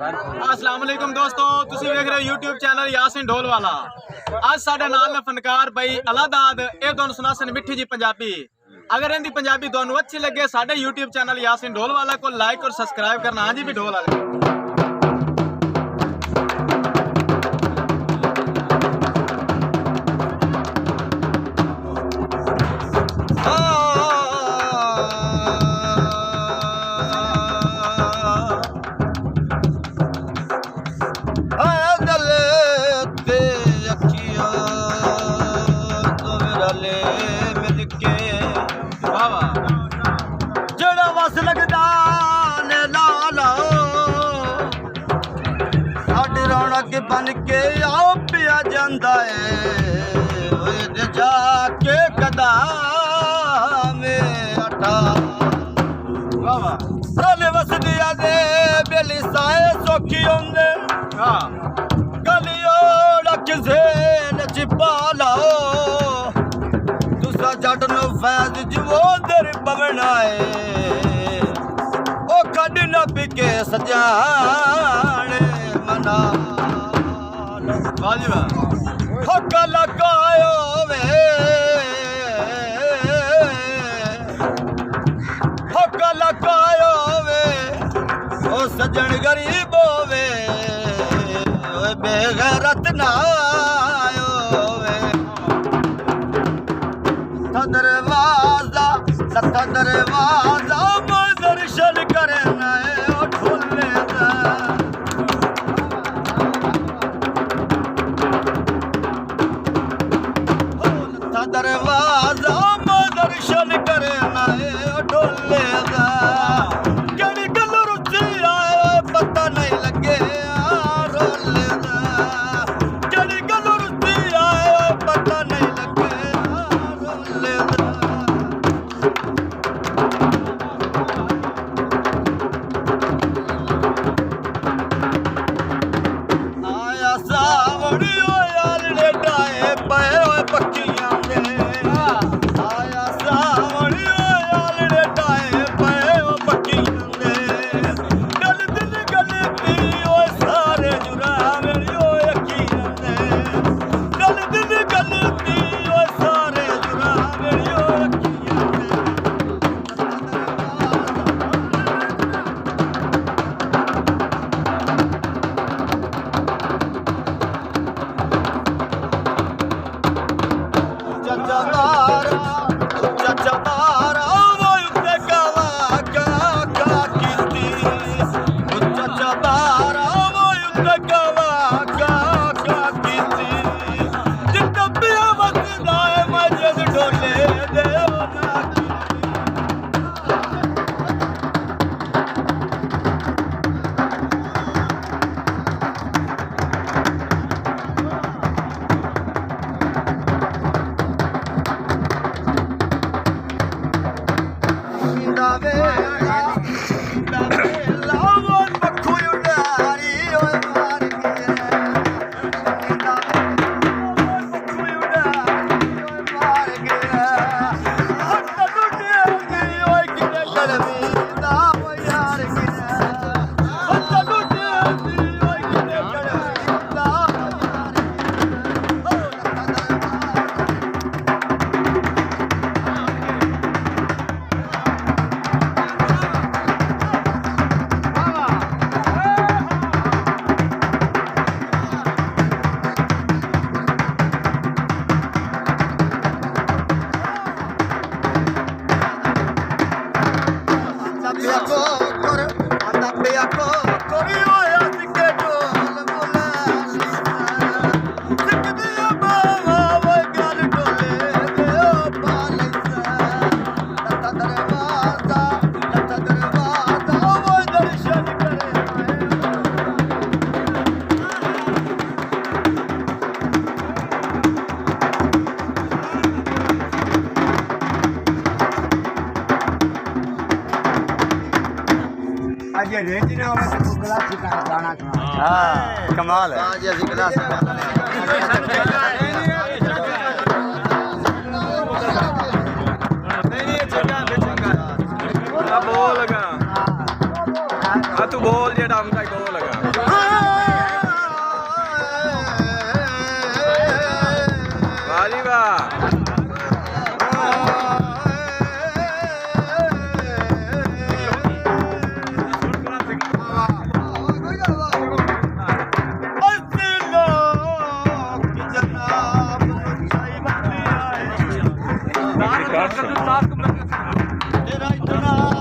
अस्सलाम वालेकुम दोस्तों, तुसी देख रहे हो YouTube चैनल यासिन ढोलवाला। आज साडे नाल फनकार भाई अलादाद ये तुहानू सुनासन मिठी जी पंजाबी। अगर इनकी पंजाबी तुहानू अच्छी लगे साडे YouTube चैनल यासिन ढोलवाला को लाइक और सब्सक्राइब करना। हाँ जी भी ढोल वाले बन के आओ पिया जाता है जाके कदाम रले वसदिया दे बेली साए सौखी होंदे गलियो किसे छिपा लाओ तुसा जट नो फैज जीवो तेरे पवना है ओ खड न बिके सजाने मना हक लगायो वे हक लगायो वे ओ सजन गरीब होवे बेगैरत ना आयो वे दरवाजा लता दरवाजा दर्शन करे ओ ठुले दरवाजा दर्शन करे ढोले केड़ी गल रुचि आए पता नहीं लगे रोले केड़ी गल रुचि आए पता नहीं लगे रोले आया सावड़ी यार डाए पे पक्की कमाल है बोल लगा तू बोल जेड़ा हम बोल लगा तेरा इतना